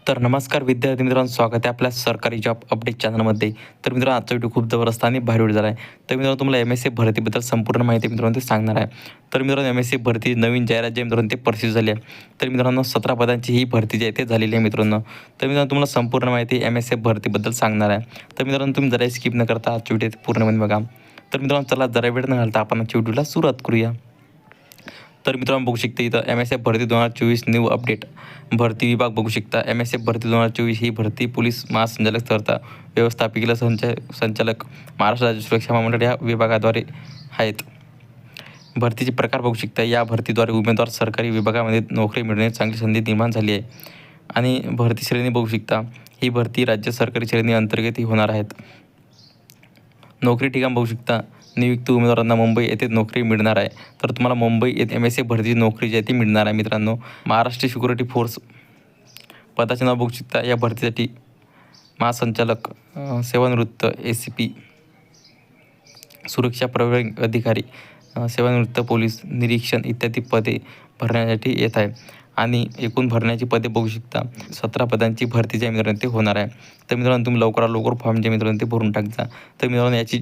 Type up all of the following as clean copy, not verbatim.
तर नमस्कार विद्यार्थी मित्रांनो, स्वागत आहे आपल्या सरकारी जॉब अपडेट चॅनलमध्ये. तर मित्रांनो, आजचा व्हिडिओ खूप जबरदस्त आणि भारी व्हिडिओ झाला आहे. तर मित्रांनो, तुम्हाला एम-एस-सी भरतीबद्दल संपूर्ण माहिती मित्रांनो ते सांगणार आहे. तर मित्रांनो, एम-एस-सी भरती नवीन जाहिरात जी आहे मित्रांनो ते प्रसिद्ध झाली आहे. तर मित्रांनो, 17 पदांची ही भरती जी आहे ते झालेली आहे मित्रांनो. तर मित्रांनो, तुम्हाला संपूर्ण माहिती एम-एस-सी भरतीबद्दल सांगणार आहे. तर मित्रांनो, तुम्ही जराही स्किप न करता आजच्या व्हिडिओ पूर्णपणे बघा. तर मित्रांनो, चला जरा वेळ न घालता आपण आजच्या व्हिडिओला सुरुवात करूया. तर मित्रांनो, बघू शकता इथं एम-एस-एफ भरती 2024 न्यू अपडेट भरती विभाग बघू शकता. एम-एस-एफ भरती 2024 ही भरती पोलीस महासंचालक संस्था व्यवस्थापकीय संचालक महाराष्ट्र राज्य सुरक्षा महामंडळ या विभागाद्वारे आहेत. भरतीचे प्रकार बघू शकता. या भरतीद्वारे उमेदवार सरकारी विभागामध्ये नोकरी मिळण्याची चांगली संधी निर्माण झाली आहे. आणि भरती श्रेणी बघू शकता. ही भरती राज्य सरकारी श्रेणी अंतर्गत ही होणार आहेत. नोकरी ठिकाण बघू शकता. नियुक्त उमेदवारांना मुंबई येथे नोकरी मिळणार आहे. तर तुम्हाला मुंबई येथे एम-एस-सी भरती नोकरी जी आहे ती मिळणार आहे मित्रांनो. महाराष्ट्र सिक्युरिटी फोर्स पदाचे नाव बघू शकता. या भरतीसाठी महासंचालक, सेवानिवृत्त ACP, सुरक्षा प्रभारी अधिकारी, सेवानिवृत्त पोलीस निरीक्षण इत्यादी पदे भरण्यासाठी येत आहे. आणि एकूण भरण्याची पदे बघू शकता. 17 पदांची भरती जी आहे मित्रांनो ते होणार आहे. तर मित्रांनो, तुम्ही लवकरात लवकर फॉर्म जे मित्रांनो ते भरून टाकजा. तर मित्रांनो, याची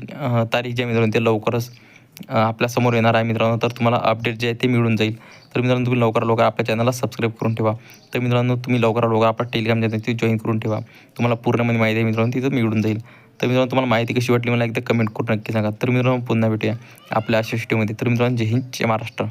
तारीख जी आहे मित्रांनो ते लवकरच आपल्यासमोर येणार आहे मित्रांनो. तर तुम्हाला अपडेट जे आहे ते मिळून जाईल. तर मित्रांनो, तुम्ही लवकरात लवकर आपल्या चॅनलला सबस्क्राईब करून ठेवा. तर मित्रांनो, तुम्ही लवकरात लवकर आपला टेलिग्राम चॅनल तिथे जॉईन करून ठेवा. तुम्हाला पूर्णपणे माहिती आहे मित्रांनो तिथं मिळून जाईल. तर मित्रांनो, तुम्हाला माहिती कशी वाटली मला एकदा कमेंट करून नक्की सांगा. तर मित्रांनो, पुन्हा भेटूया आपल्या अशा व्हिडिओमध्ये. तर मित्रांनो, जय हिंद, जय महाराष्ट्र.